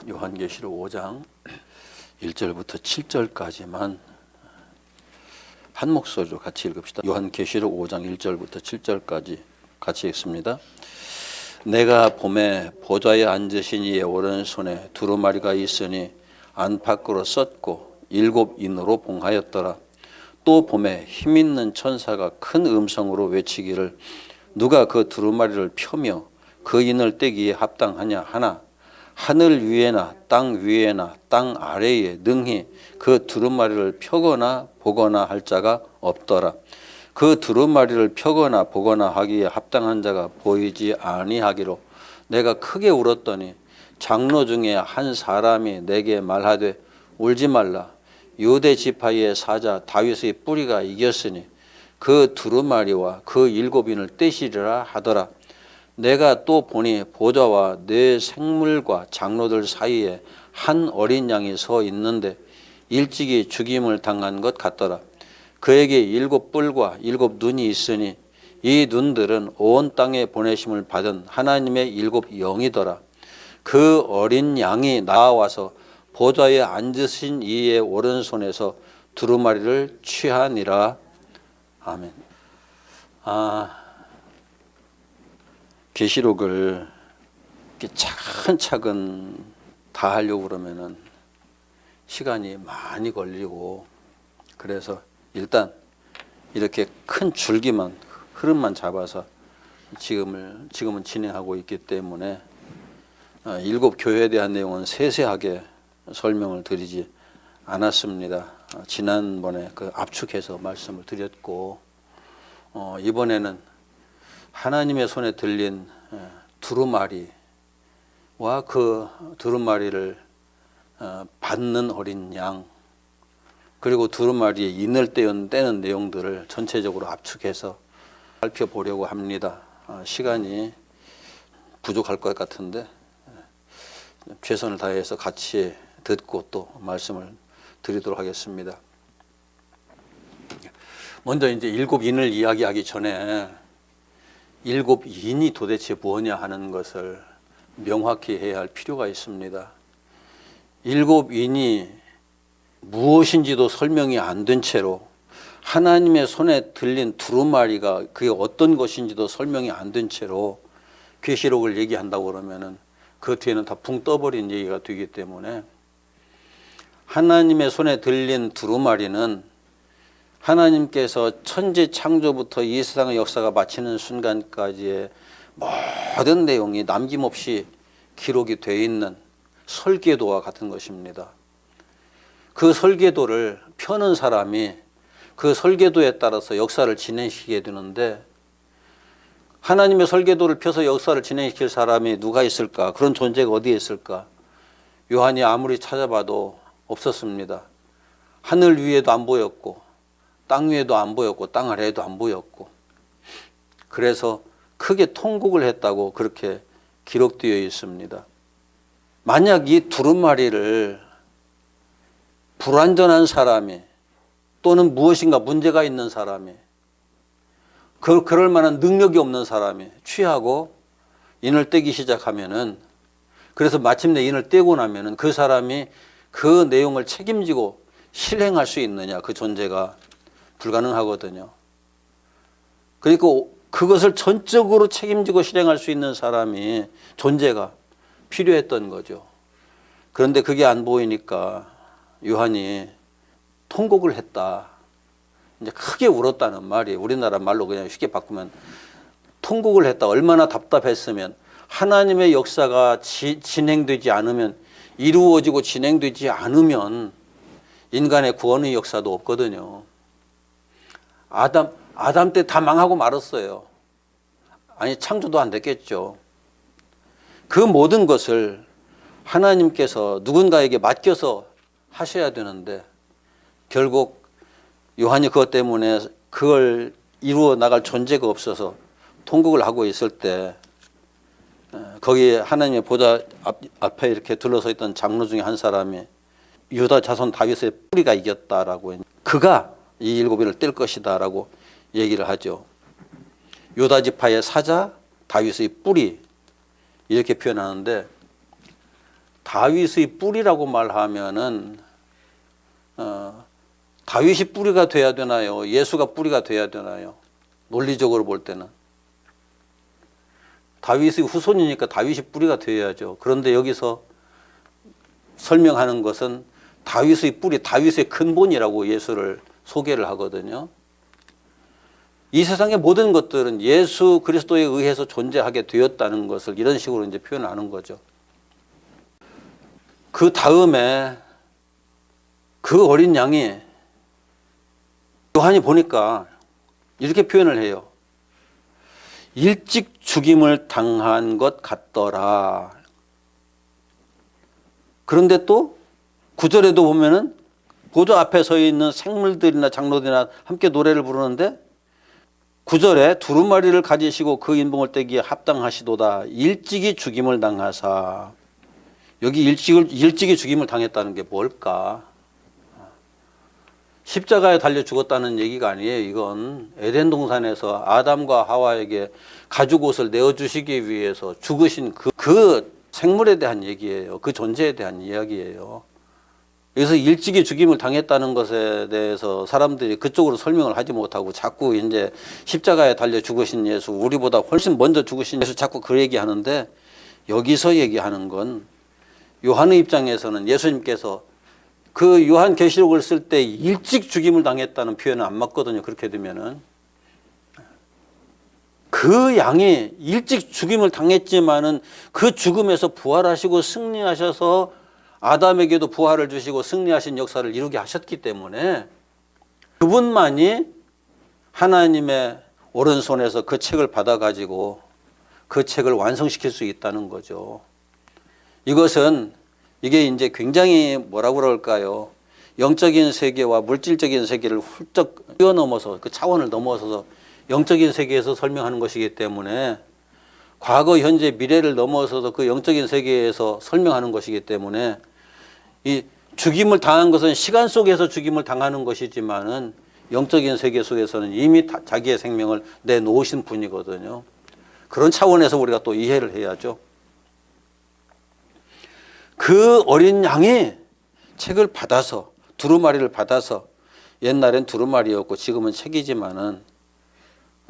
요한계시록 5장 1절부터 7절까지만 한 목소리로 같이 읽읍시다. 요한계시록 5장 1절부터 7절까지 같이 읽습니다. 내가 봄에 보좌에 앉으신 이의 오른손에 두루마리가 있으니 안팎으로 썼고 7인으로 봉하였더라. 또 봄에 힘있는 천사가 큰 음성으로 외치기를 누가 그 두루마리를 펴며 그 인을 떼기에 합당하냐 하나 하늘 위에나 땅 위에나 땅 아래에 능히 그 두루마리를 펴거나 보거나 할 자가 없더라. 그 두루마리를 펴거나 보거나 하기에 합당한 자가 보이지 아니하기로 내가 크게 울었더니 장로 중에 한 사람이 내게 말하되 울지 말라. 유대 지파의 사자 다윗의 뿌리가 이겼으니 그 두루마리와 그 7인을 떼시리라 하더라. 내가 또 보니 보좌와 네 생물과 장로들 사이에 한 어린 양이 서 있는데 일찍이 죽임을 당한 것 같더라. 그에게 7뿔과 7눈이 있으니 이 눈들은 온 땅에 보내심을 받은 하나님의 7영이더라. 그 어린 양이 나와서 보좌에 앉으신 이의 오른손에서 두루마리를 취하니라. 아멘. 계시록을 이렇게 차근차근 다 하려고 그러면은 시간이 많이 걸리고, 그래서 일단 이렇게 큰 줄기만 흐름만 잡아서 지금은 진행하고 있기 때문에 7 교회에 대한 내용은 세세하게 설명을 드리지 않았습니다. 지난번에 그 압축해서 말씀을 드렸고, 이번에는 하나님의 손에 들린 두루마리와 그 두루마리를 받는 어린 양, 그리고 두루마리에 인을 떼는 내용들을 전체적으로 압축해서 살펴보려고 합니다. 시간이 부족할 것 같은데 최선을 다해서 같이 듣고 또 말씀을 드리도록 하겠습니다. 먼저 이제 7인을 이야기하기 전에 7인이 도대체 뭐냐 하는 것을 명확히 해야 할 필요가 있습니다. 7인이 무엇인지도 설명이 안 된 채로 하나님의 손에 들린 두루마리가 그게 어떤 것인지도 설명이 안 된 채로 계시록을 얘기한다고 그러면은 그 뒤에는 다 붕 떠버린 얘기가 되기 때문에, 하나님의 손에 들린 두루마리는 하나님께서 천지 창조부터 이 세상의 역사가 마치는 순간까지의 모든 내용이 남김없이 기록이 되어 있는 설계도와 같은 것입니다. 그 설계도를 펴는 사람이 그 설계도에 따라서 역사를 진행시키게 되는데, 하나님의 설계도를 펴서 역사를 진행시킬 사람이 누가 있을까? 그런 존재가 어디에 있을까? 요한이 아무리 찾아봐도 없었습니다. 하늘 위에도 안 보였고 땅 위에도 안 보였고 땅 아래에도 안 보였고, 그래서 크게 통곡을 했다고 그렇게 기록되어 있습니다. 만약 이 두루마리를 불완전한 사람이 또는 무엇인가 문제가 있는 사람이, 그럴 만한 능력이 없는 사람이 취하고 인을 떼기 시작하면은, 그래서 마침내 인을 떼고 나면은 그 사람이 그 내용을 책임지고 실행할 수 있느냐, 그 존재가 불가능하거든요. 그러니까 그것을 전적으로 책임지고 실행할 수 있는 사람이, 존재가 필요했던 거죠. 그런데 그게 안 보이니까 요한이 통곡을 했다, 이제 크게 울었다는 말이, 우리나라 말로 그냥 쉽게 바꾸면 통곡을 했다. 얼마나 답답했으면, 하나님의 역사가 진행되지 않으면, 이루어지고 진행되지 않으면 인간의 구원의 역사도 없거든요. 아담 때 다 망하고 말았어요. 아니, 창조도 안 됐겠죠. 그 모든 것을 하나님께서 누군가에게 맡겨서 하셔야 되는데, 결국 요한이 그것 때문에 그걸 이루어 나갈 존재가 없어서 통곡을 하고 있을 때, 거기에 하나님의 보좌 앞에 이렇게 둘러서 있던 장로 중에 한 사람이 유다 자손 다윗의 뿌리가 이겼다라고, 그가 이 7인을 뗄 것이다 라고 얘기를 하죠. 유다 지파의 사자 다윗의 뿌리, 이렇게 표현하는데, 다윗의 뿌리라고 말하면은 다윗이 뿌리가 돼야 되나요? 예수가 뿌리가 돼야 되나요? 논리적으로 볼 때는 다윗의 후손이니까 다윗이 뿌리가 되어야죠. 그런데 여기서 설명하는 것은 다윗의 뿌리, 다윗의 근본이라고 예수를 소개를 하거든요. 이 세상의 모든 것들은 예수 그리스도에 의해서 존재하게 되었다는 것을 이런 식으로 이제 표현하는 거죠. 그 다음에 그 어린 양이 요한이 보니까 이렇게 표현을 해요. 일찍 죽임을 당한 것 같더라. 그런데 또 9절에도 보면은 보좌 앞에 서 있는 생물들이나 장로들이나 함께 노래를 부르는데 9절에 두루마리를 가지시고 그 인봉을 떼기에 합당하시도다. 일찍이 죽임을 당하사. 여기 일찍이 죽임을 당했다는 게 뭘까? 십자가에 달려 죽었다는 얘기가 아니에요. 이건 에덴 동산에서 아담과 하와에게 가죽옷을 내어주시기 위해서 죽으신 그 생물에 대한 얘기예요. 그 존재에 대한 이야기예요. 여기서 일찍이 죽임을 당했다는 것에 대해서 사람들이 그쪽으로 설명을 하지 못하고 자꾸 이제 십자가에 달려 죽으신 예수, 우리보다 훨씬 먼저 죽으신 예수 자꾸 그 얘기하는데 여기서 얘기하는 건 요한의 입장에서는 예수님께서 그 요한계시록을 쓸 때 일찍 죽임을 당했다는 표현은 안 맞거든요. 그렇게 되면은 그 양이 일찍 죽임을 당했지만은 그 죽음에서 부활하시고 승리하셔서 아담에게도 부활을 주시고 승리하신 역사를 이루게 하셨기 때문에 그분만이 하나님의 오른손에서 그 책을 받아가지고 그 책을 완성시킬 수 있다는 거죠. 이게 이제 굉장히 뭐라고 그럴까요? 영적인 세계와 물질적인 세계를 훌쩍 뛰어넘어서 그 차원을 넘어서서 영적인 세계에서 설명하는 것이기 때문에 과거, 현재, 미래를 넘어서서 그 영적인 세계에서 설명하는 것이기 때문에 이 죽임을 당한 것은 시간 속에서 죽임을 당하는 것이지만은 영적인 세계 속에서는 이미 자기의 생명을 내놓으신 분이거든요. 그런 차원에서 우리가 또 이해를 해야죠. 그 어린 양이 책을 받아서 두루마리를 받아서 옛날엔 두루마리였고 지금은 책이지만은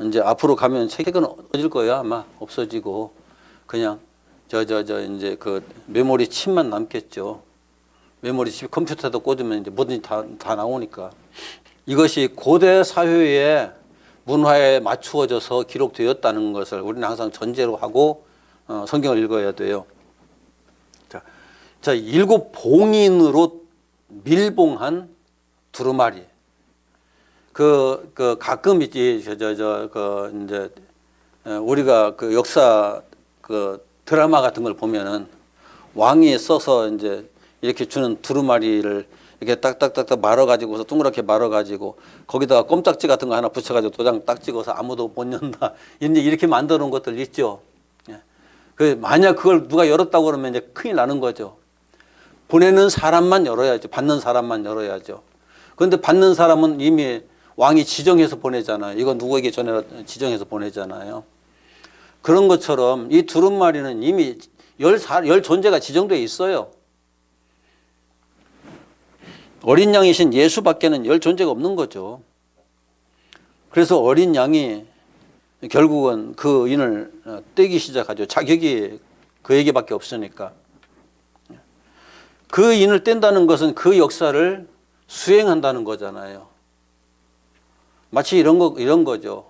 이제 앞으로 가면 책은 없어질 거예요. 아마 없어지고 그냥 이제 그 메모리 칩만 남겠죠. 메모리 칩 컴퓨터에다 꽂으면 이제 뭐든지 다 나오니까 이것이 고대 사회의 문화에 맞추어져서 기록되었다는 것을 우리는 항상 전제로 하고 성경을 읽어야 돼요. 자, 7 봉인으로 밀봉한 두루마리. 가끔 있지, 이제, 우리가 그 역사 드라마 같은 걸 보면은 왕이 써서 이제 이렇게 주는 두루마리를 이렇게 딱딱딱딱 말아가지고서 동그랗게 말아가지고 거기다가 껌딱지 같은 거 하나 붙여가지고 도장 딱 찍어서 아무도 못 연다. 이제 이렇게 만들어 놓은 것들 있죠. 만약 그걸 누가 열었다고 그러면 이제 큰일 나는 거죠. 보내는 사람만 열어야죠. 받는 사람만 열어야죠. 그런데 받는 사람은 이미 왕이 지정해서 보내잖아요. 이거 누구에게 전해라 지정해서 보내잖아요. 그런 것처럼 이 두루마리는 이미 열 존재가 지정되어 있어요. 어린 양이신 예수밖에는 열 존재가 없는 거죠. 그래서 어린 양이 결국은 그 인을 떼기 시작하죠. 자격이 그에게밖에 없으니까. 그 인을 뗀다는 것은 그 역사를 수행한다는 거잖아요. 마치 이런 거죠.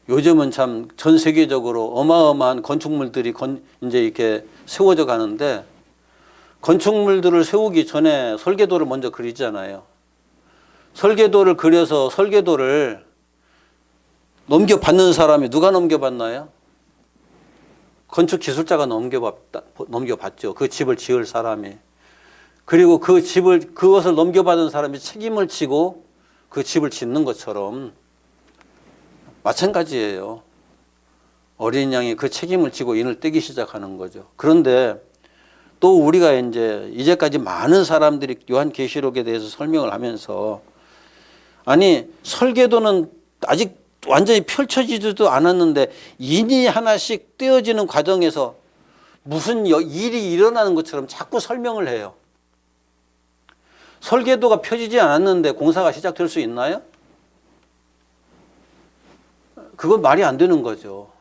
요즘은 참 전 세계적으로 어마어마한 건축물들이 이제 이렇게 세워져 가는데 건축물들을 세우기 전에 설계도를 먼저 그리잖아요. 설계도를 그려서 설계도를 넘겨받는 사람이 누가 넘겨받나요? 건축 기술자가 넘겨받죠. 그 집을 지을 사람이. 그리고 그것을 넘겨받은 사람이 책임을 지고 그 집을 짓는 것처럼 마찬가지예요. 어린 양이 그 책임을 지고 인을 떼기 시작하는 거죠. 그런데 또 우리가 이제까지 많은 사람들이 요한계시록에 대해서 설명을 하면서 아니 설계도는 아직 완전히 펼쳐지지도 않았는데 인이 하나씩 떼어지는 과정에서 무슨 일이 일어나는 것처럼 자꾸 설명을 해요. 설계도가 펴지지 않았는데 공사가 시작될 수 있나요? 그건 말이 안 되는 거죠.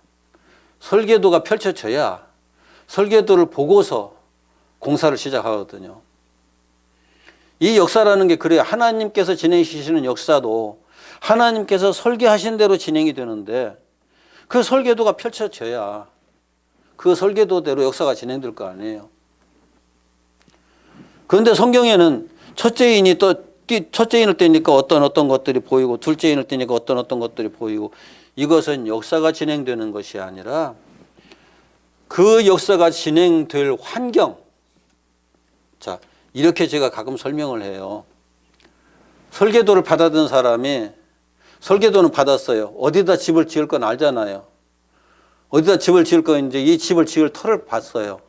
설계도가 펼쳐져야 설계도를 보고서 공사를 시작하거든요. 이 역사라는 게 그래요. 하나님께서 진행시키시는 역사도 하나님께서 설계하신 대로 진행이 되는데 그 설계도가 펼쳐져야 그 설계도대로 역사가 진행될 거 아니에요. 그런데 성경에는 첫째인을 떼니까 어떤 것들이 보이고 둘째인을 떼니까 어떤 것들이 보이고 이것은 역사가 진행되는 것이 아니라 그 역사가 진행될 환경. 자, 이렇게 제가 가끔 설명을 해요. 설계도를 받아든 사람이 설계도는 받았어요. 어디다 집을 지을 건 알잖아요. 어디다 집을 지을 건 이제 이 집을 지을 터를 봤어요.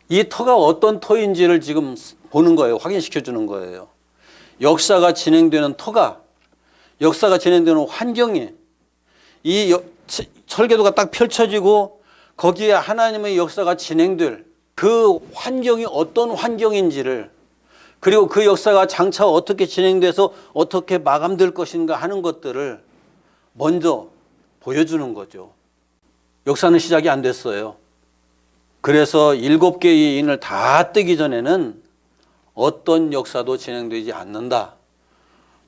이 터가 어떤 터인지를 지금 보는 거예요. 확인시켜 주는 거예요. 역사가 진행되는 터가, 역사가 진행되는 환경이 이 설계도가 딱 펼쳐지고 거기에 하나님의 역사가 진행될 그 환경이 어떤 환경인지를, 그리고 그 역사가 장차 어떻게 진행돼서 어떻게 마감될 것인가 하는 것들을 먼저 보여주는 거죠. 역사는 시작이 안 됐어요. 그래서 7개의 인을 다 떼기 전에는 어떤 역사도 진행되지 않는다.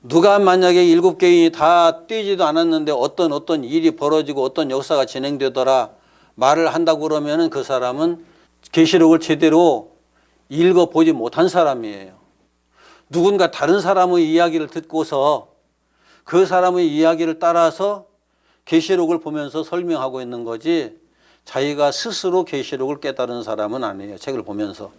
누가 만약에 7개의 인이 다 떼지도 않았는데 어떤 일이 벌어지고 어떤 역사가 진행되더라 말을 한다고 그러면 그 사람은 계시록을 제대로 읽어보지 못한 사람이에요. 누군가 다른 사람의 이야기를 듣고서 그 사람의 이야기를 따라서 계시록을 보면서 설명하고 있는 거지 자기가 스스로 계시록을 깨달은 사람은 아니에요. 책을 보면서.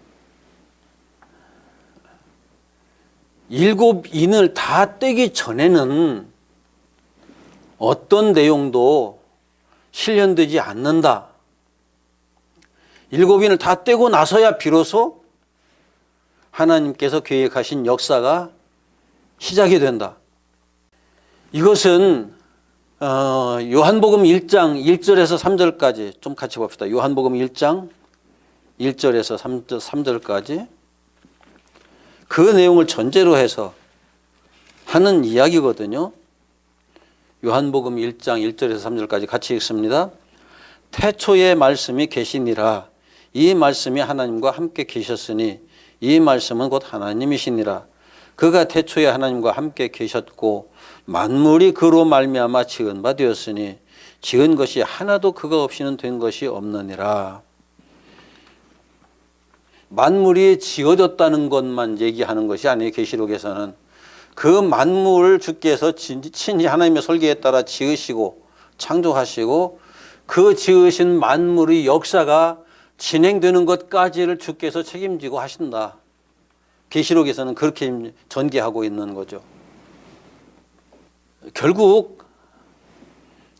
7인을 다 떼기 전에는 어떤 내용도 실현되지 않는다. 7인을 다 떼고 나서야 비로소 하나님께서 계획하신 역사가 시작이 된다. 이것은 요한복음 1장 1절에서 3절까지 좀 같이 봅시다. 요한복음 1장 1절에서 3절까지 그 내용을 전제로 해서 하는 이야기거든요. 요한복음 1장 1절에서 3절까지 같이 읽습니다. 태초에 말씀이 계시니라. 이 말씀이 하나님과 함께 계셨으니 이 말씀은 곧 하나님이시니라. 그가 태초에 하나님과 함께 계셨고 만물이 그로 말미암아 지은 바 되었으니 지은 것이 하나도 그가 없이는 된 것이 없느니라. 만물이 지어졌다는 것만 얘기하는 것이 아니에요. 계시록에서는 그 만물을 주께서 친히 하나님의 설계에 따라 지으시고 창조하시고 그 지으신 만물의 역사가 진행되는 것까지를 주께서 책임지고 하신다. 계시록에서는 그렇게 전개하고 있는 거죠. 결국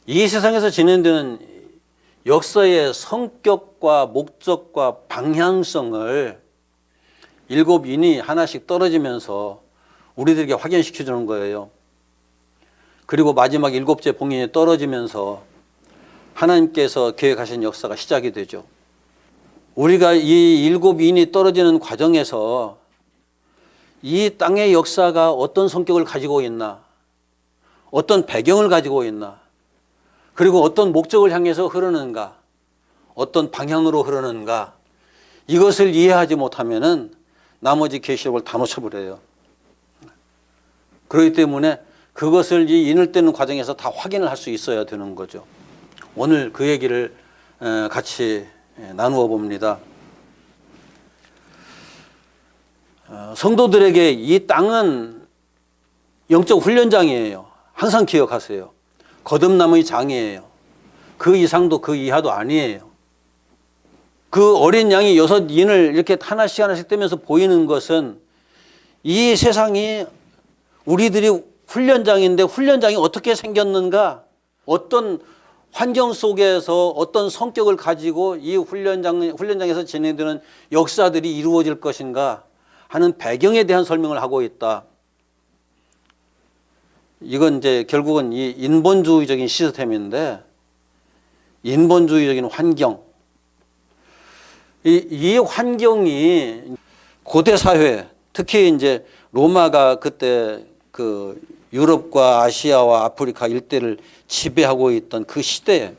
이 세상에서 진행되는 역사의 성격과 목적과 방향성을 7인이 하나씩 떨어지면서 우리들에게 확인시켜 주는 거예요. 그리고 마지막 7째 봉인이 떨어지면서 하나님께서 계획하신 역사가 시작이 되죠. 우리가 이 7인이 떨어지는 과정에서 이 땅의 역사가 어떤 성격을 가지고 있나, 어떤 배경을 가지고 있나, 그리고 어떤 목적을 향해서 흐르는가, 어떤 방향으로 흐르는가, 이것을 이해하지 못하면은 나머지 계시록을 다 놓쳐버려요. 그렇기 때문에 그것을 이 인을 떼는 과정에서 다 확인을 할 수 있어야 되는 거죠. 오늘 그 얘기를 같이 나누어 봅니다. 성도들에게 이 땅은 영적 훈련장이에요. 항상 기억하세요. 거듭남의 장이에요. 그 이상도 그 이하도 아니에요. 그 어린 양이 6인을 이렇게 하나씩 하나씩 떼면서 보이는 것은 이 세상이 우리들이 훈련장인데 훈련장이 어떻게 생겼는가, 어떤 환경 속에서 어떤 성격을 가지고 이 훈련장에서 진행되는 역사들이 이루어질 것인가 하는 배경에 대한 설명을 하고 있다. 이건 이제 결국은 이 인본주의적인 시스템인데, 인본주의적인 환경, 이 환경이 고대 사회, 특히 이제 로마가 그때 그 유럽과 아시아와 아프리카 일대를 지배하고 있던 그 시대에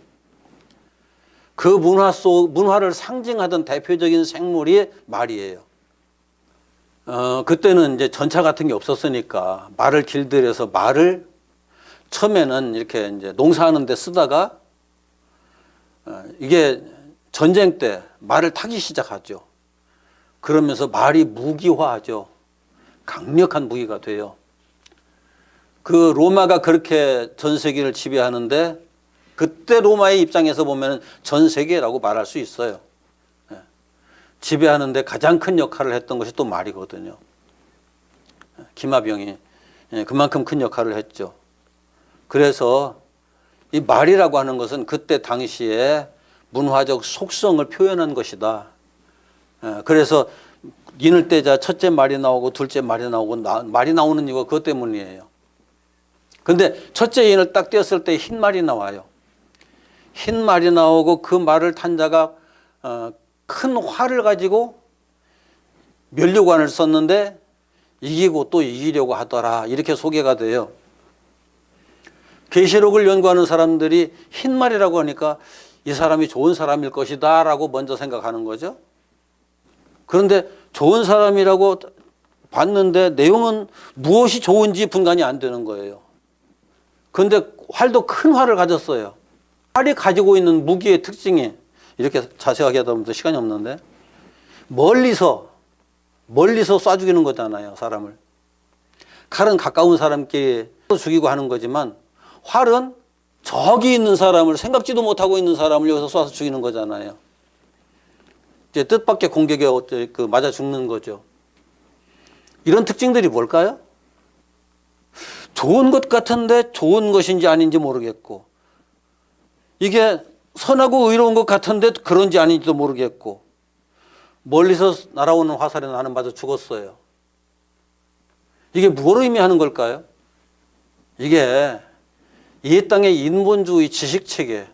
그 문화를 상징하던 대표적인 생물이 말이에요. 그때는 이제 전차 같은 게 없었으니까 말을 길들여서 말을 처음에는 이렇게 이제 농사하는 데 쓰다가 이게 전쟁 때 말을 타기 시작하죠. 그러면서 말이 무기화하죠. 강력한 무기가 돼요. 그 로마가 그렇게 전 세계를 지배하는데 그때 로마의 입장에서 보면 전 세계라고 말할 수 있어요. 지배하는데 가장 큰 역할을 했던 것이 또 말이거든요. 기마병이 그만큼 큰 역할을 했죠. 그래서 이 말이라고 하는 것은 그때 당시에 문화적 속성을 표현한 것이다. 그래서 인을 떼자 첫째 말이 나오고 둘째 말이 나오고 말이 나오는 이유가 그것 때문이에요. 근데 첫째 인을 딱 떼었을 때 흰 말이 나와요. 흰 말이 나오고 그 말을 탄 자가 큰 활을 가지고 면류관을 썼는데 이기고 또 이기려고 하더라. 이렇게 소개가 돼요. 계시록을 연구하는 사람들이 흰 말이라고 하니까 이 사람이 좋은 사람일 것이다 라고 먼저 생각하는 거죠. 그런데 좋은 사람이라고 봤는데 내용은 무엇이 좋은지 분간이 안 되는 거예요. 그런데 활도 큰 활을 가졌어요. 활이 가지고 있는 무기의 특징이 이렇게 자세하게 하다 보면 시간이 없는데 멀리서 쏴 죽이는 거잖아요. 사람을. 칼은 가까운 사람끼리 죽이고 하는 거지만 활은 저기 있는 사람을 생각지도 못하고 있는 사람을 여기서 쏴서 죽이는 거잖아요. 이제 뜻밖의 공격에 맞아 죽는 거죠. 이런 특징들이 뭘까요? 좋은 것 같은데 좋은 것인지 아닌지 모르겠고 이게 선하고 의로운 것 같은데 그런지 아닌지도 모르겠고 멀리서 날아오는 화살에 나는 맞아 죽었어요. 이게 뭘 의미하는 걸까요? 이게 이 땅의 인본주의 지식체계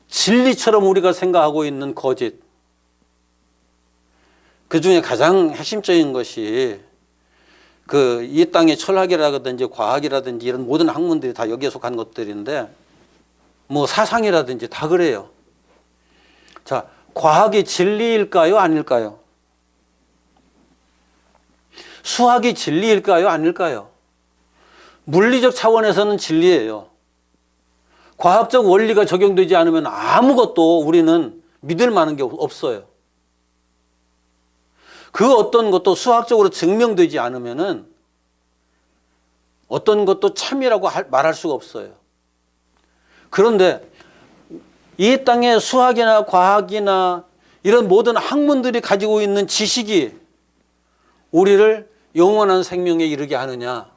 진리처럼 우리가 생각하고 있는 거짓 그 중에 가장 핵심적인 것이 이 땅의 철학이라든지 과학이라든지 이런 모든 학문들이 다 여기에 속한 것들인데 뭐 사상이라든지 다 그래요. 자, 과학이 진리일까요? 아닐까요? 수학이 진리일까요? 아닐까요? 물리적 차원에서는 진리예요. 과학적 원리가 적용되지 않으면 아무것도 우리는 믿을 만한 게 없어요. 그 어떤 것도 수학적으로 증명되지 않으면은 어떤 것도 참이라고 말할 수가 없어요. 그런데 이 땅의 수학이나 과학이나 이런 모든 학문들이 가지고 있는 지식이 우리를 영원한 생명에 이르게 하느냐?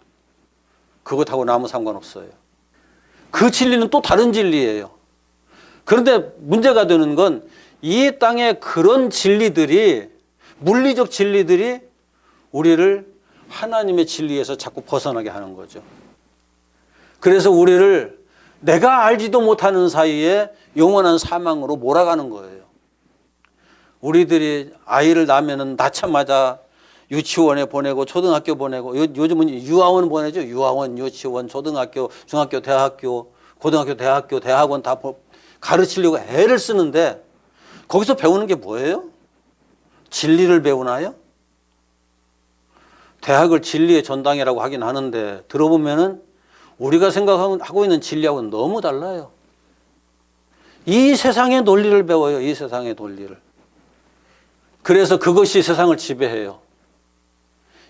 그것하고는 아무 상관없어요. 그 진리는 또 다른 진리예요. 그런데 문제가 되는 건 이 땅의 그런 진리들이 물리적 진리들이 우리를 하나님의 진리에서 자꾸 벗어나게 하는 거죠. 그래서 우리를 내가 알지도 못하는 사이에 영원한 사망으로 몰아가는 거예요. 우리들이 아이를 낳으면 낳자마자 유치원에 보내고 초등학교 보내고 요즘은 유아원 보내죠. 유아원, 유치원, 초등학교, 중학교, 대학교, 고등학교, 대학교, 대학원 다 가르치려고 애를 쓰는데 거기서 배우는 게 뭐예요? 진리를 배우나요? 대학을 진리의 전당이라고 하긴 하는데 들어보면은 우리가 생각하고 있는 진리하고는 너무 달라요. 이 세상의 논리를 배워요. 이 세상의 논리를. 그래서 그것이 세상을 지배해요.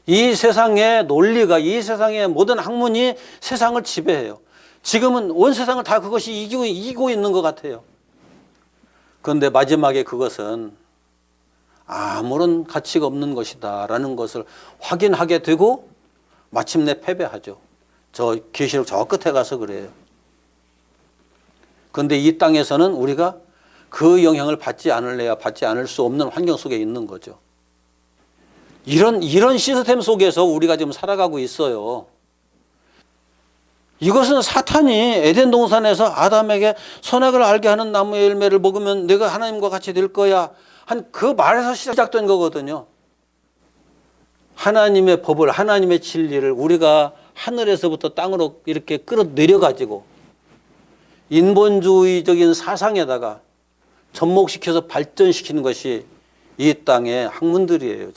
이 세상의 논리가 이 세상의 모든 학문이 세상을 지배해요. 지금은 온 세상을 다 그것이 이기고 있는 것 같아요. 그런데 마지막에 그것은 아무런 가치가 없는 것이다 라는 것을 확인하게 되고 마침내 패배하죠. 저 계시록 저 끝에 가서 그래요. 그런데 이 땅에서는 우리가 그 영향을 받지 않을래야 받지 않을 수 없는 환경 속에 있는 거죠. 이런 시스템 속에서 우리가 지금 살아가고 있어요. 이것은 사탄이 에덴 동산에서 아담에게 선악을 알게 하는 나무의 열매를 먹으면 내가 하나님과 같이 될 거야 한 그 말에서 시작된 거거든요. 하나님의 법을, 하나님의 진리를 우리가 하늘에서부터 땅으로 이렇게 끌어내려 가지고 인본주의적인 사상에다가 접목시켜서 발전시키는 것이 이 땅의 학문들이에요.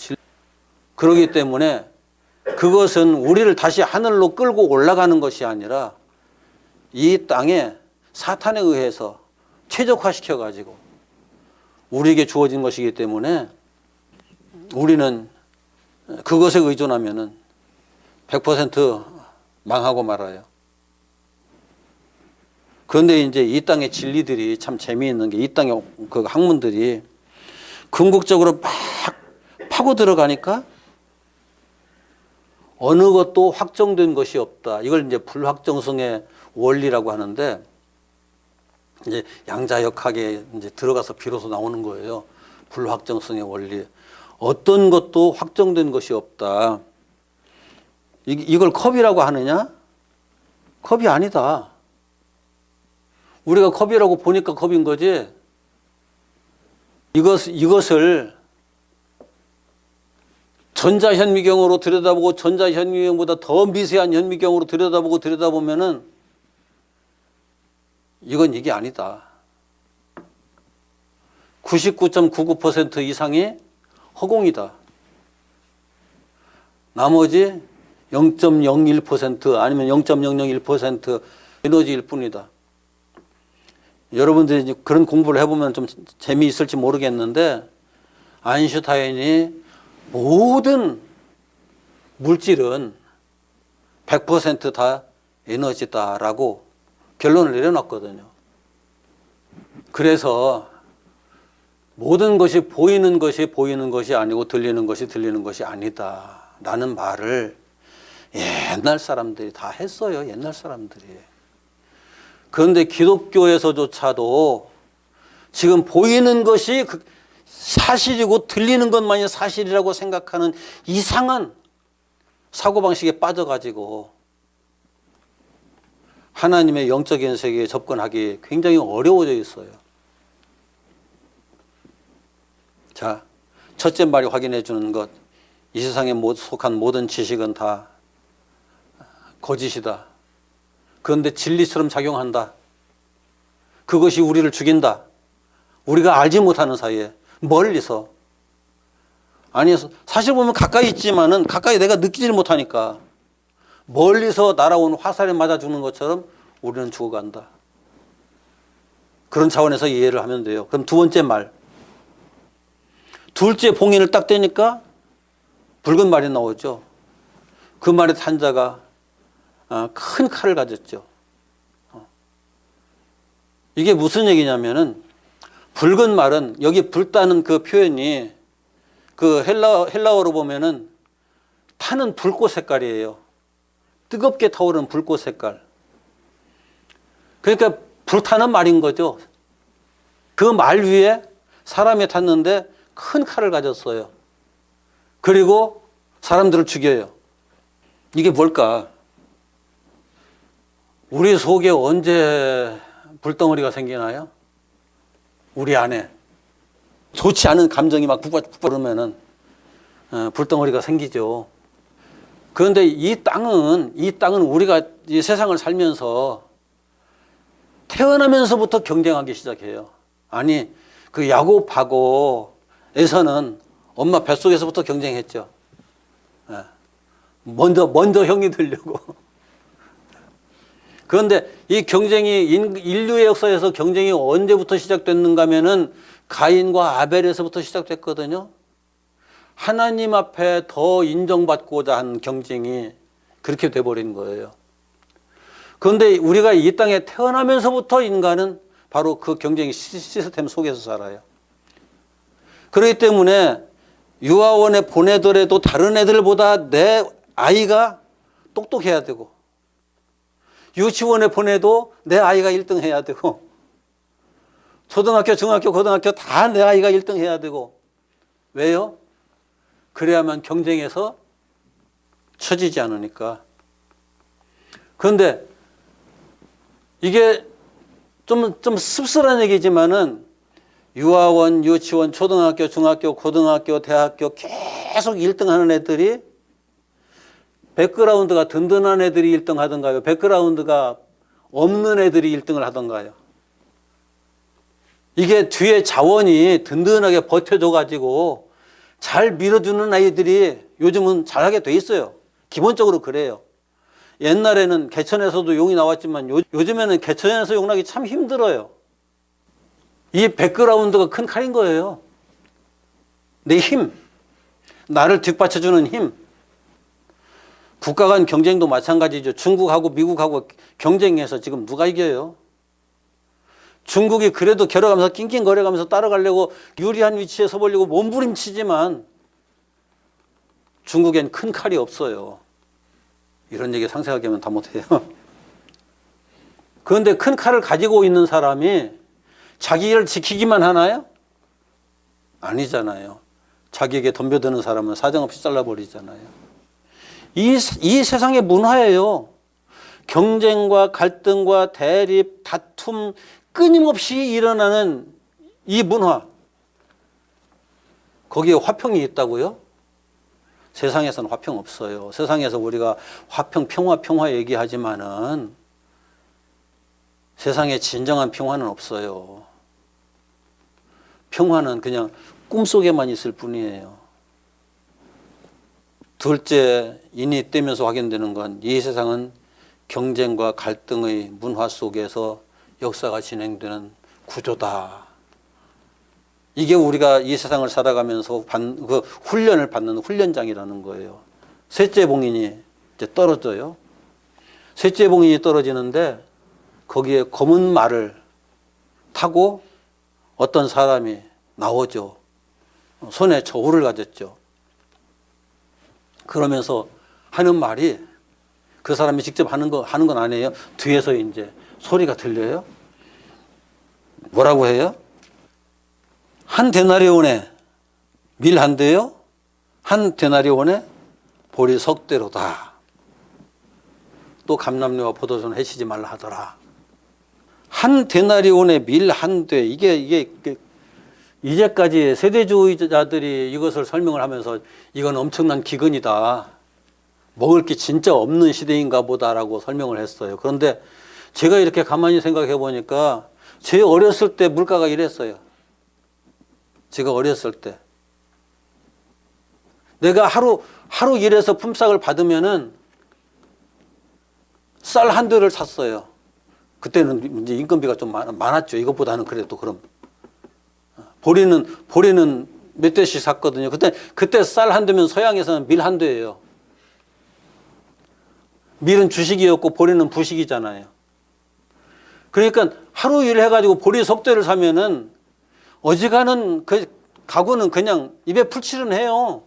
그렇기 때문에 그것은 우리를 다시 하늘로 끌고 올라가는 것이 아니라 이 땅에 사탄에 의해서 최적화시켜 가지고 우리에게 주어진 것이기 때문에 우리는 그것에 의존하면은 100% 망하고 말아요. 그런데 이제 이 땅의 진리들이 참 재미있는 게 이 땅의 그 학문들이 궁극적으로 막 파고 들어가니까 어느 것도 확정된 것이 없다. 이걸 이제 불확정성의 원리라고 하는데 이제 양자역학에 이제 들어가서 비로소 나오는 거예요. 불확정성의 원리. 어떤 것도 확정된 것이 없다. 이걸 컵이라고 하느냐? 컵이 아니다. 우리가 컵이라고 보니까 컵인 거지. 이것을 전자현미경으로 들여다보고 전자현미경보다 더 미세한 현미경으로 들여다보면은 이건 이게 아니다. 99.99% 이상이 허공이다. 나머지 0.01% 아니면 0.001% 에너지일 뿐이다. 여러분들이 이제 그런 공부를 해보면 좀 재미있을지 모르겠는데 아인슈타인이 모든 물질은 100% 다 에너지다라고 결론을 내려놨거든요. 그래서 모든 것이 보이는 것이 아니고 들리는 것이 아니다 라는 말을 옛날 사람들이 다 했어요. 옛날 사람들이. 그런데 기독교에서조차도 지금 보이는 것이 사실이고 들리는 것만이 사실이라고 생각하는 이상한 사고방식에 빠져가지고 하나님의 영적인 세계에 접근하기 굉장히 어려워져 있어요. 자, 첫째 말이 확인해 주는 것. 이 세상에 속한 모든 지식은 다 거짓이다. 그런데 진리처럼 작용한다. 그것이 우리를 죽인다. 우리가 알지 못하는 사이에 멀리서. 아니, 사실 보면 가까이 있지만은 가까이 내가 느끼질 못하니까 멀리서 날아온 화살에 맞아 죽는 것처럼 우리는 죽어간다. 그런 차원에서 이해를 하면 돼요. 그럼 두 번째 말. 둘째 봉인을 딱 떼니까 붉은 말이 나오죠. 그 말의 탄자가 큰 칼을 가졌죠. 이게 무슨 얘기냐면은 붉은 말은 여기 붉다는 그 표현이 그 헬라어로 보면은 타는 불꽃 색깔이에요. 뜨겁게 타오르는 불꽃 색깔. 그러니까 불타는 말인 거죠. 그 말 위에 사람이 탔는데 큰 칼을 가졌어요. 그리고 사람들을 죽여요. 이게 뭘까? 우리 속에 언제 불덩어리가 생기나요? 우리 안에 좋지 않은 감정이 막 북받으면은 불덩어리가 생기죠. 그런데 이 땅은 우리가 이 세상을 살면서 태어나면서부터 경쟁하기 시작해요. 아니, 그 야곱하고에서는 엄마 뱃속에서부터 경쟁했죠. 먼저 형이 되려고. 그런데 이 경쟁이 인류의 역사에서 경쟁이 언제부터 시작됐는가 하면은 가인과 아벨에서부터 시작됐거든요. 하나님 앞에 더 인정받고자 한 경쟁이 그렇게 돼버린 거예요. 그런데 우리가 이 땅에 태어나면서부터 인간은 바로 그 경쟁 시스템 속에서 살아요. 그렇기 때문에 유아원에 보내더라도 다른 애들보다 내 아이가 똑똑해야 되고, 유치원에 보내도 내 아이가 1등 해야 되고, 초등학교, 중학교, 고등학교 다 내 아이가 1등 해야 되고. 왜요? 그래야만 경쟁에서 처지지 않으니까. 그런데 이게 좀 씁쓸한 얘기지만은 유아원, 유치원, 초등학교, 중학교, 고등학교, 대학교 계속 1등 하는 애들이 백그라운드가 든든한 애들이 1등 하던가요? 백그라운드가 없는 애들이 1등을 하던가요? 이게 뒤에 자원이 든든하게 버텨줘가지고 잘 밀어주는 아이들이 요즘은 잘하게 돼 있어요. 기본적으로 그래요. 옛날에는 개천에서도 용이 나왔지만 요즘에는 개천에서 용 나기 참 힘들어요. 이 백그라운드가 큰 칼인 거예요. 내 힘, 나를 뒷받쳐주는 힘. 국가 간 경쟁도 마찬가지죠. 중국하고 미국하고 경쟁해서 지금 누가 이겨요? 중국이 그래도 겨뤄가면서 낑낑거려가면서 따라가려고 유리한 위치에 서보려고 몸부림치지만 중국엔 큰 칼이 없어요. 이런 얘기 상세하게 하면 다 못해요. 그런데 큰 칼을 가지고 있는 사람이 자기를 지키기만 하나요? 아니잖아요. 자기에게 덤벼드는 사람은 사정없이 잘라버리잖아요. 이 세상의 문화예요. 경쟁과 갈등과 대립, 다툼 끊임없이 일어나는 이 문화. 거기에 화평이 있다고요? 세상에서는 화평 없어요. 세상에서 우리가 화평, 평화 얘기하지만은 세상에 진정한 평화는 없어요. 평화는 그냥 꿈속에만 있을 뿐이에요. 둘째, 인이 떼면서 확인되는 건 이 세상은 경쟁과 갈등의 문화 속에서 역사가 진행되는 구조다. 이게 우리가 이 세상을 살아가면서 그 훈련을 받는 훈련장이라는 거예요. 셋째 봉인이 이제 떨어져요. 셋째 봉인이 떨어지는데 거기에 검은 말을 타고 어떤 사람이 나오죠. 손에 저울을 가졌죠. 그러면서 하는 말이 그 사람이 직접 하는 건 아니에요. 뒤에서 이제 소리가 들려요. 뭐라고 해요? 한 데나리온에 밀 한 대요. 한 데나리온에 보리 석 대로다. 또 감람류와 포도주는 해치지 말라 하더라. 한 데나리온에 밀 한 대. 이게 이제까지 세대주의자들이 이것을 설명을 하면서 이건 엄청난 기근이다. 먹을 게 진짜 없는 시대인가 보다라고 설명을 했어요. 그런데 제가 이렇게 가만히 생각해 보니까 제 어렸을 때 물가가 이랬어요. 제가 어렸을 때. 내가 하루 일해서 품삯을 받으면은 쌀 한 대를 샀어요. 그때는 이제 인건비가 좀 많았죠. 이것보다는 그래도 그럼. 보리는 몇 대씩 샀거든요. 그때 쌀 한 대면 서양에서는 밀 한 대예요. 밀은 주식이었고 보리는 부식이잖아요. 그러니까 하루 일해가지고 보리 석 대를 사면은 어지간한 그 가구는 그냥 입에 풀칠은 해요.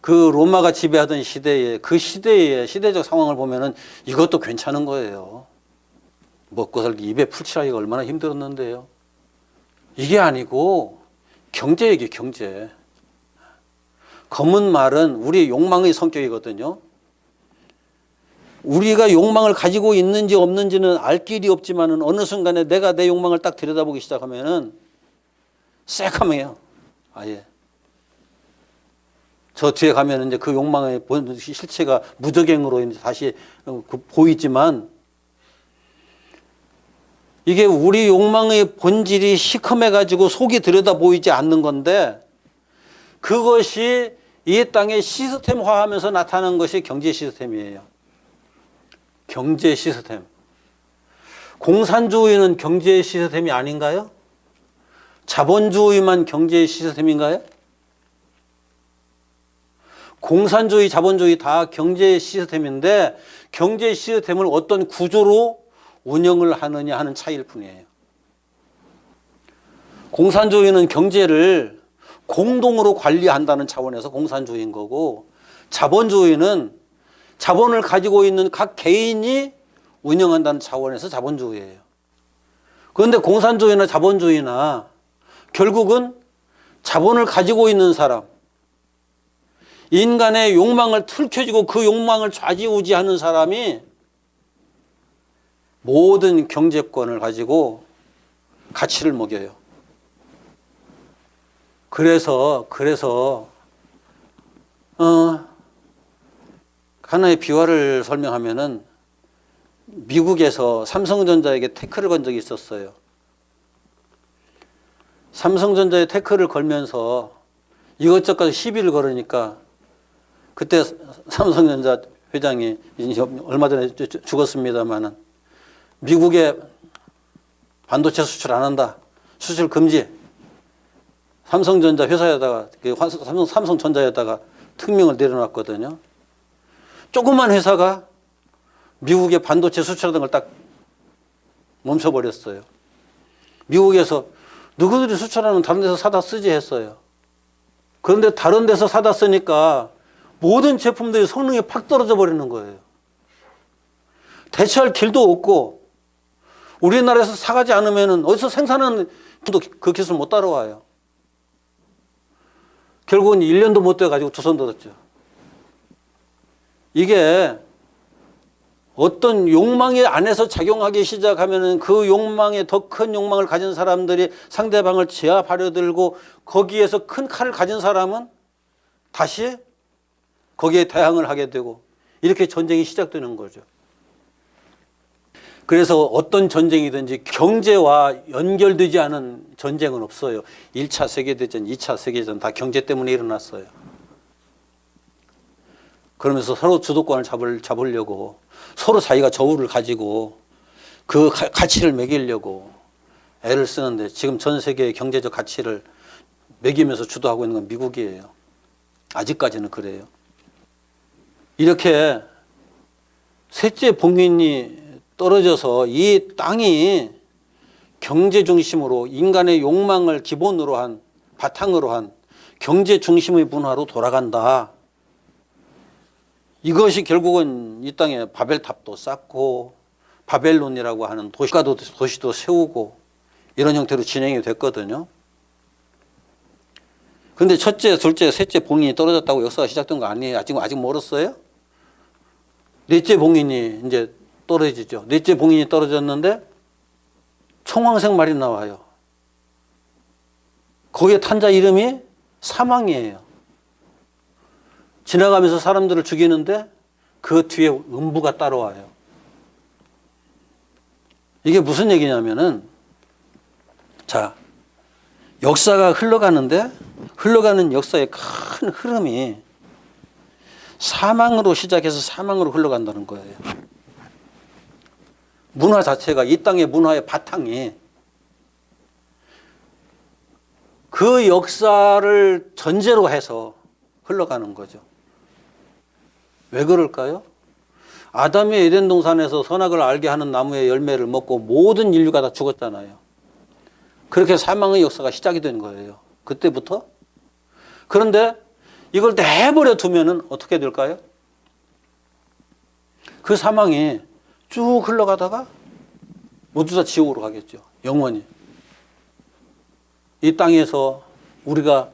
그 로마가 지배하던 시대에 그 시대의 시대적 상황을 보면은 이것도 괜찮은 거예요. 먹고 살기 입에 풀칠하기가 얼마나 힘들었는데요. 이게 아니고 경제 얘기, 경제. 검은 말은 우리 욕망의 성격이거든요. 우리가 욕망을 가지고 있는지 없는지는 알 길이 없지만은 어느 순간에 내가 내 욕망을 딱 들여다보기 시작하면은 새카매요. 아예. 저 뒤에 가면은 이제 그 욕망의 실체가 무적행으로 이제 다시 보이지만 이게 우리 욕망의 본질이 시커매가지고 속이 들여다 보이지 않는 건데 그것이 이 땅에 시스템화하면서 나타난 것이 경제 시스템이에요. 경제 시스템. 공산주의는 경제 시스템이 아닌가요? 자본주의만 경제 시스템인가요? 공산주의, 자본주의 다 경제 시스템인데 경제 시스템을 어떤 구조로 운영을 하느냐 하는 차이일 뿐이에요. 공산주의는 경제를 공동으로 관리한다는 차원에서 공산주의인 거고 자본주의는 자본을 가지고 있는 각 개인이 운영한다는 차원에서 자본주의예요. 그런데 공산주의나 자본주의나 결국은 자본을 가지고 있는 사람, 인간의 욕망을 틀켜지고 그 욕망을 좌지우지하는 사람이 모든 경제권을 가지고 가치를 먹여요. 그래서 하나의 비화를 설명하면은 미국에서 삼성전자에게 태클을 건 적이 있었어요. 삼성전자에 태클을 걸면서 이것저것 시비를 걸으니까 그때 삼성전자 회장이 얼마 전에 죽었습니다만은 미국에 반도체 수출 안 한다. 수출 금지. 삼성전자 회사에다가 삼성전자에다가 특명을 내려놨거든요. 조그만 회사가 미국의 반도체 수출하던 걸 딱 멈춰버렸어요. 미국에서 누구들이 수출하는 다른 데서 사다 쓰지 했어요. 그런데 다른 데서 사다 쓰니까 모든 제품들이 성능이 팍 떨어져 버리는 거예요. 대체할 길도 없고 우리나라에서 사가지 않으면 어디서 생산하는 그 기술 못 따라와요. 결국은 1년도 못 돼가지고 두 손 뻗었죠. 이게 어떤 욕망의 안에서 작용하기 시작하면은 그 욕망에 더 큰 욕망을 가진 사람들이 상대방을 제압하려 들고 거기에서 큰 칼을 가진 사람은 다시 거기에 대항을 하게 되고 이렇게 전쟁이 시작되는 거죠. 그래서 어떤 전쟁이든지 경제와 연결되지 않은 전쟁은 없어요. 1차 세계대전, 2차 세계대전 다 경제 때문에 일어났어요. 그러면서 서로 주도권을 잡으려고 서로 자기가 저울을 가지고 그 가치를 매기려고 애를 쓰는데 지금 전 세계의 경제적 가치를 매기면서 주도하고 있는 건 미국이에요. 아직까지는 그래요. 이렇게 셋째 봉인이 떨어져서 이 땅이 경제 중심으로 인간의 욕망을 기본으로 한 바탕으로 한 경제 중심의 문화로 돌아간다. 이것이 결국은 이 땅에 바벨탑도 쌓고 바벨론이라고 하는 도시도 세우고 이런 형태로 진행이 됐거든요. 그런데 첫째, 둘째, 셋째 봉인이 떨어졌다고 역사가 시작된 거 아니에요. 아직 멀었어요. 넷째 봉인이 이제 떨어지죠. 넷째 봉인이 떨어졌는데 청황색 말이 나와요. 거기에 탄 자 이름이 사망이에요. 지나가면서 사람들을 죽이는데 그 뒤에 음부가 따라와요. 이게 무슨 얘기냐면은 자, 역사가 흘러가는데 흘러가는 역사의 큰 흐름이 사망으로 시작해서 사망으로 흘러간다는 거예요. 문화 자체가 이 땅의 문화의 바탕이 그 역사를 전제로 해서 흘러가는 거죠. 왜 그럴까요? 아담이 에덴 동산에서 선악을 알게 하는 나무의 열매를 먹고 모든 인류가 다 죽었잖아요. 그렇게 사망의 역사가 시작이 된 거예요. 그때부터. 그런데 이걸 내버려 두면은 어떻게 될까요? 그 사망이 쭉 흘러가다가 모두 다 지옥으로 가겠죠. 영원히. 이 땅에서 우리가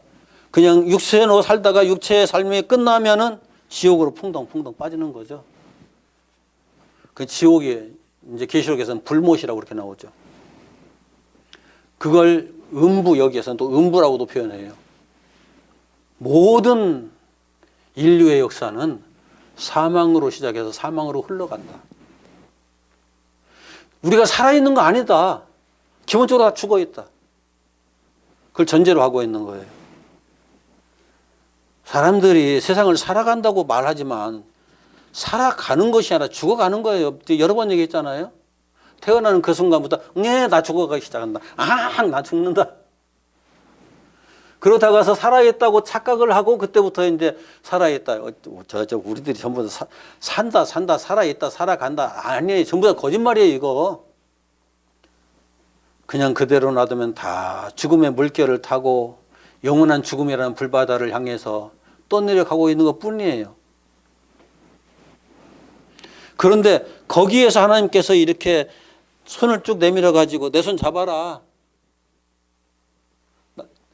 그냥 육체로 살다가 육체의 삶이 끝나면은 지옥으로 풍덩풍덩 빠지는 거죠. 그 지옥이 이제 계시록에서는 불못이라고 그렇게 나오죠. 그걸 음부, 여기에서는 또 음부라고도 표현해요. 모든 인류의 역사는 사망으로 시작해서 사망으로 흘러간다. 우리가 살아있는 거 아니다. 기본적으로 다 죽어있다. 그걸 전제로 하고 있는 거예요. 사람들이 세상을 살아간다고 말하지만 살아가는 것이 아니라 죽어가는 거예요. 여러 번 얘기했잖아요. 태어나는 그 순간부터 나 죽어가기 시작한다. 나 죽는다. 그러다가서 살아있다고 착각을 하고 그때부터 이제 살아있다. 우리들이 전부 다 산다, 살아있다, 살아간다. 아니에요. 전부 다 거짓말이에요, 이거. 그냥 그대로 놔두면 다 죽음의 물결을 타고 영원한 죽음이라는 불바다를 향해서 떠내려가고 있는 것 뿐이에요. 그런데 거기에서 하나님께서 이렇게 손을 쭉 내밀어 가지고 내 손 잡아라.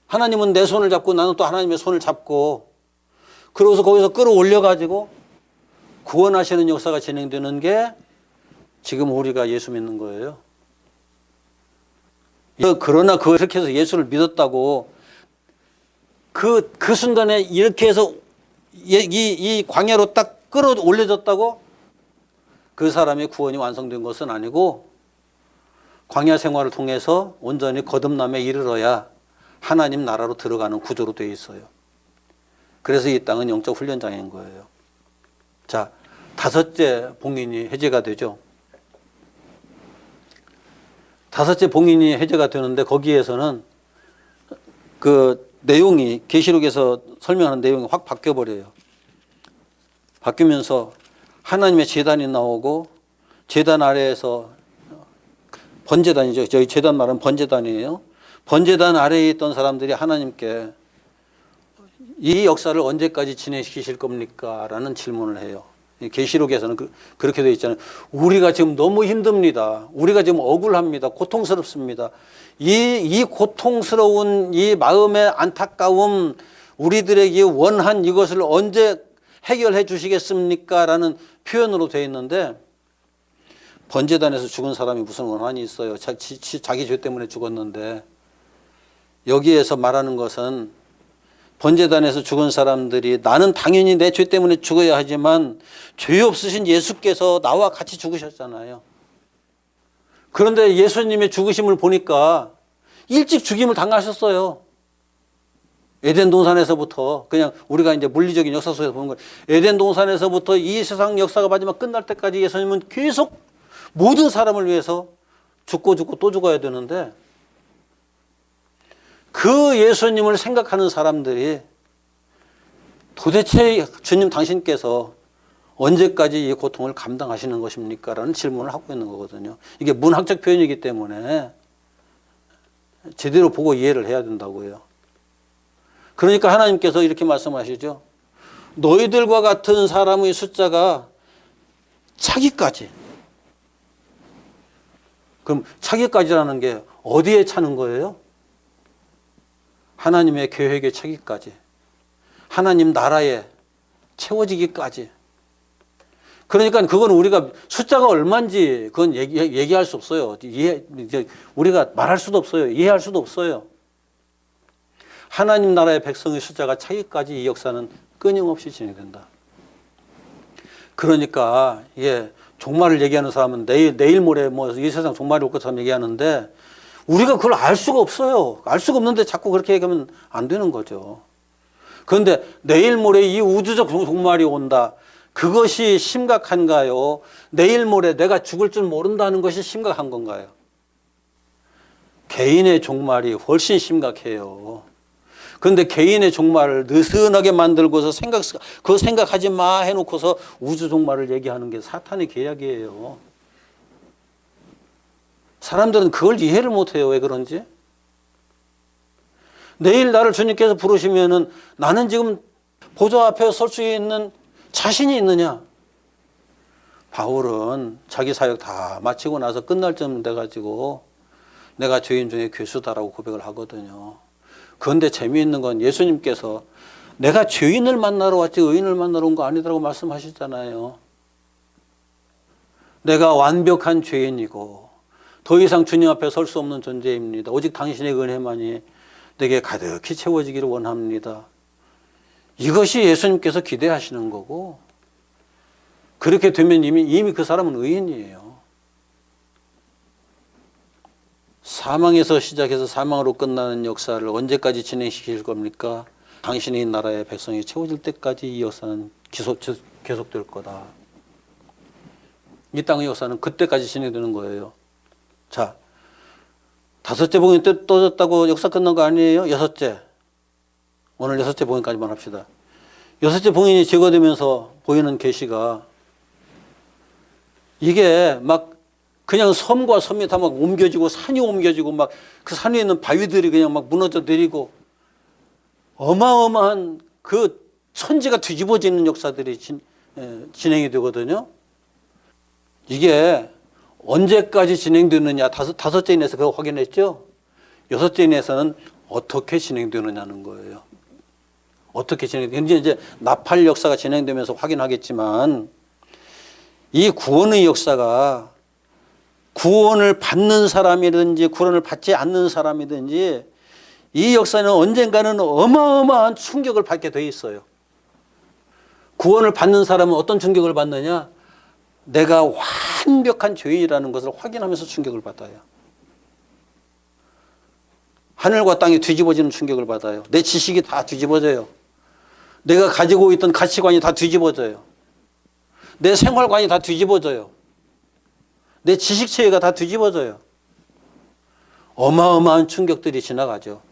하나님은 내 손을 잡고 나는 또 하나님의 손을 잡고 그러고서 거기서 끌어올려 가지고 구원하시는 역사가 진행되는 게 지금 우리가 예수 믿는 거예요. 그러나 그렇게 해서 예수를 믿었다고 그 순간에 이렇게 해서 이 광야로 딱 끌어올려졌다고 그 사람의 구원이 완성된 것은 아니고 광야 생활을 통해서 온전히 거듭남에 이르러야 하나님 나라로 들어가는 구조로 되어 있어요. 그래서 이 땅은 영적 훈련장인 거예요. 자, 다섯째 봉인이 해제가 되죠. 다섯째 봉인이 해제가 되는데 거기에서는 그 내용이 계시록에서 설명하는 내용이 확 바뀌어버려요. 바뀌면서 하나님의 제단이 나오고 제단 아래에서 번제단이죠. 저희 제단 말은 번제단이에요. 번제단 아래에 있던 사람들이 하나님께 이 역사를 언제까지 진행시키실 겁니까? 라는 질문을 해요. 계시록에서는 그렇게 되어 있잖아요. 우리가 지금 너무 힘듭니다. 우리가 지금 억울합니다. 고통스럽습니다. 이 고통스러운 이 마음의 안타까움, 우리들에게 원한 이것을 언제 해결해 주시겠습니까? 라는 표현으로 되어 있는데 번제단에서 죽은 사람이 무슨 원한이 있어요. 자기 죄 때문에 죽었는데 여기에서 말하는 것은 번제단에서 죽은 사람들이 나는 당연히 내 죄 때문에 죽어야 하지만 죄 없으신 예수께서 나와 같이 죽으셨잖아요. 그런데 예수님의 죽으심을 보니까 일찍 죽임을 당하셨어요. 에덴 동산에서부터 그냥 우리가 이제 물리적인 역사 속에서 보는 거예요. 에덴 동산에서부터 이 세상 역사가 마지막 끝날 때까지 예수님은 계속 모든 사람을 위해서 죽고 또 죽어야 되는데 그 예수님을 생각하는 사람들이 도대체 주님 당신께서 언제까지 이 고통을 감당하시는 것입니까? 라는 질문을 하고 있는 거거든요. 이게 문학적 표현이기 때문에 제대로 보고 이해를 해야 된다고요. 그러니까 하나님께서 이렇게 말씀하시죠. 너희들과 같은 사람의 숫자가 차기까지. 그럼 차기까지라는 게 어디에 차는 거예요? 하나님의 계획의 차기까지. 하나님 나라에 채워지기까지. 그러니까 그건 우리가 숫자가 얼마인지 그건 얘기할 수 없어요. 우리가 말할 수도 없어요. 이해할 수도 없어요. 하나님 나라의 백성의 숫자가 차기까지 이 역사는 끊임없이 진행된다. 그러니까 종말을 얘기하는 사람은 내일 모레 이 세상 종말이 올 것처럼 얘기하는데 우리가 그걸 알 수가 없어요. 알 수가 없는데 자꾸 그렇게 얘기하면 안 되는 거죠. 그런데 내일 모레 이 우주적 종말이 온다. 그것이 심각한가요? 내일 모레 내가 죽을 줄 모른다는 것이 심각한 건가요? 개인의 종말이 훨씬 심각해요. 그런데 개인의 종말을 느슨하게 만들고서 그거 생각하지 마 해놓고서 우주 종말을 얘기하는 게 사탄의 계략이에요. 사람들은 그걸 이해를 못해요. 왜 그런지? 내일 나를 주님께서 부르시면은 나는 지금 보좌 앞에 설 수 있는 자신이 있느냐? 바울은 자기 사역 다 마치고 나서 끝날 쯤 돼가지고 내가 죄인 중에 괴수다라고 고백을 하거든요. 그런데 재미있는 건 예수님께서 내가 죄인을 만나러 왔지 의인을 만나러 온 거 아니다라고 말씀하시잖아요. 내가 완벽한 죄인이고 더 이상 주님 앞에 설 수 없는 존재입니다. 오직 당신의 은혜만이 내게 가득히 채워지기를 원합니다. 이것이 예수님께서 기대하시는 거고 그렇게 되면 이미 그 사람은 의인이에요. 사망에서 시작해서 사망으로 끝나는 역사를 언제까지 진행시킬 겁니까? 당신의 나라의 백성이 채워질 때까지 이 역사는 계속될 거다. 이 땅의 역사는 그때까지 진행되는 거예요. 자, 다섯째 봉인이 떠졌다고 역사 끝난 거 아니에요? 여섯째. 오늘 여섯째 봉인까지만 합시다. 여섯째 봉인이 제거되면서 보이는 계시가 이게 막 그냥 섬과 섬이 다 막 옮겨지고 산이 옮겨지고 막 그 산 위에 있는 바위들이 그냥 막 무너져 내리고 어마어마한 그 천지가 뒤집어지는 역사들이 진행이 되거든요. 이게 언제까지 진행되느냐 다섯째 인에서 그거 확인했죠. 여섯째 인에서는 어떻게 진행되느냐는 거예요. 어떻게 진행되는지 이제 나팔 역사가 진행되면서 확인하겠지만 이 구원의 역사가 구원을 받는 사람이든지 구원을 받지 않는 사람이든지 이 역사는 언젠가는 어마어마한 충격을 받게 돼 있어요. 구원을 받는 사람은 어떤 충격을 받느냐? 내가 완벽한 죄인이라는 것을 확인하면서 충격을 받아요. 하늘과 땅이 뒤집어지는 충격을 받아요. 내 지식이 다 뒤집어져요. 내가 가지고 있던 가치관이 다 뒤집어져요. 내 생활관이 다 뒤집어져요. 내 지식체계가 다 뒤집어져요. 어마어마한 충격들이 지나가죠.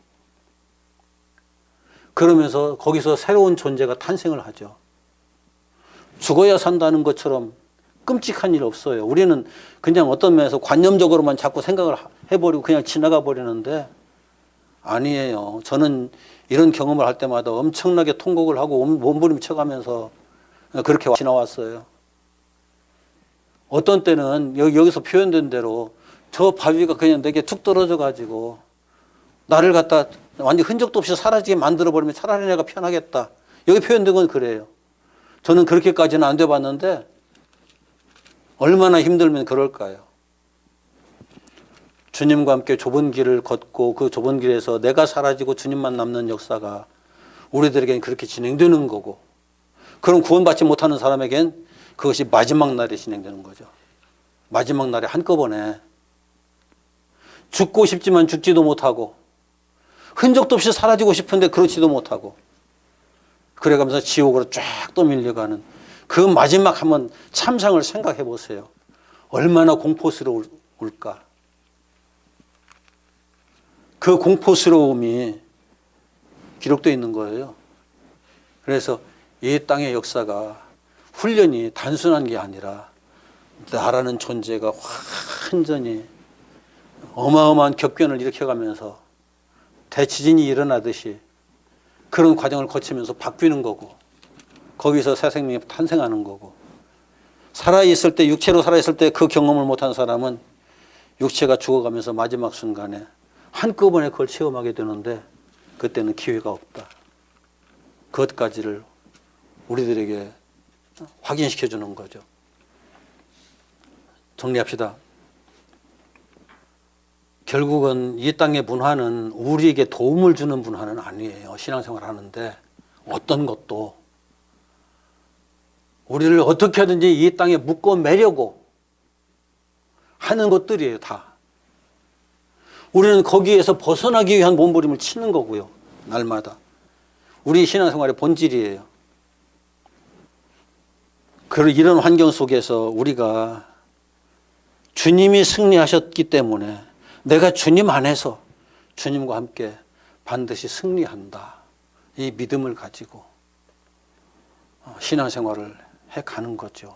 그러면서 거기서 새로운 존재가 탄생을 하죠. 죽어야 산다는 것처럼 끔찍한 일 없어요. 우리는 그냥 어떤 면에서 관념적으로만 자꾸 생각을 해버리고 그냥 지나가 버리는데 아니에요. 저는 이런 경험을 할 때마다 엄청나게 통곡을 하고 몸부림쳐가면서 그렇게 지나왔어요. 어떤 때는 여기서 표현된 대로 저 바위가 그냥 내게 툭 떨어져 가지고 나를 갖다 완전 흔적도 없이 사라지게 만들어버리면 차라리 내가 편하겠다. 여기 표현된 건 그래요. 저는 그렇게까지는 안 돼봤는데 얼마나 힘들면 그럴까요? 주님과 함께 좁은 길을 걷고 그 좁은 길에서 내가 사라지고 주님만 남는 역사가 우리들에겐 그렇게 진행되는 거고, 그럼 구원받지 못하는 사람에겐 그것이 마지막 날에 진행되는 거죠. 마지막 날에 한꺼번에 죽고 싶지만 죽지도 못하고 흔적도 없이 사라지고 싶은데 그렇지도 못하고 그래가면서 지옥으로 쫙 또 밀려가는 그 마지막 한번 참상을 생각해 보세요. 얼마나 공포스러울까. 그 공포스러움이 기록되어 있는 거예요. 그래서 이 땅의 역사가 훈련이 단순한 게 아니라 나라는 존재가 완전히 어마어마한 격변을 일으켜가면서 대지진이 일어나듯이 그런 과정을 거치면서 바뀌는 거고, 거기서 새 생명이 탄생하는 거고, 살아있을 때, 육체로 살아있을 때 그 경험을 못한 사람은 육체가 죽어가면서 마지막 순간에 한꺼번에 그걸 체험하게 되는데 그때는 기회가 없다. 그것까지를 우리들에게 확인시켜 주는 거죠. 정리합시다. 결국은 이 땅의 문화는 우리에게 도움을 주는 문화는 아니에요. 신앙생활 하는데 어떤 것도 우리를 어떻게 하든지 이 땅에 묶어 매려고 하는 것들이에요. 다. 우리는 거기에서 벗어나기 위한 몸부림을 치는 거고요. 날마다. 우리 신앙생활의 본질이에요. 이런 환경 속에서 우리가 주님이 승리하셨기 때문에 내가 주님 안에서 주님과 함께 반드시 승리한다. 이 믿음을 가지고 신앙생활을 해가는 거죠.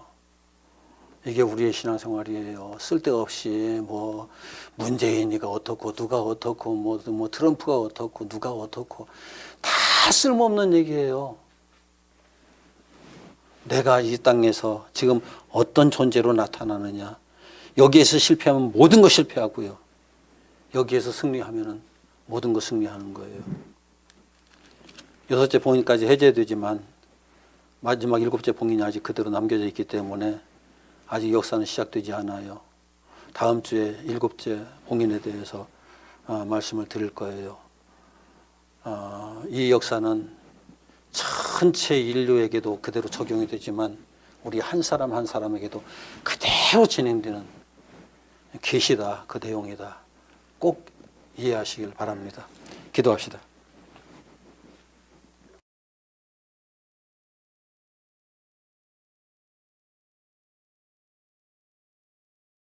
이게 우리의 신앙생활이에요. 쓸데없이 뭐 문재인이가 어떻고 누가 어떻고 뭐 트럼프가 어떻고 누가 어떻고 다 쓸모없는 얘기예요. 내가 이 땅에서 지금 어떤 존재로 나타나느냐. 여기에서 실패하면 모든 거 실패하고요. 여기에서 승리하면 모든 거 승리하는 거예요. 6째 봉인까지 해제되지만 마지막 7째 봉인이 아직 그대로 남겨져 있기 때문에 아직 역사는 시작되지 않아요. 다음 주에 7째 봉인에 대해서 말씀을 드릴 거예요. 이 역사는 전체 인류에게도 그대로 적용이 되지만 우리 한 사람 한 사람에게도 그대로 진행되는 계시다. 그 내용이다. 꼭 이해하시길 바랍니다. 기도합시다.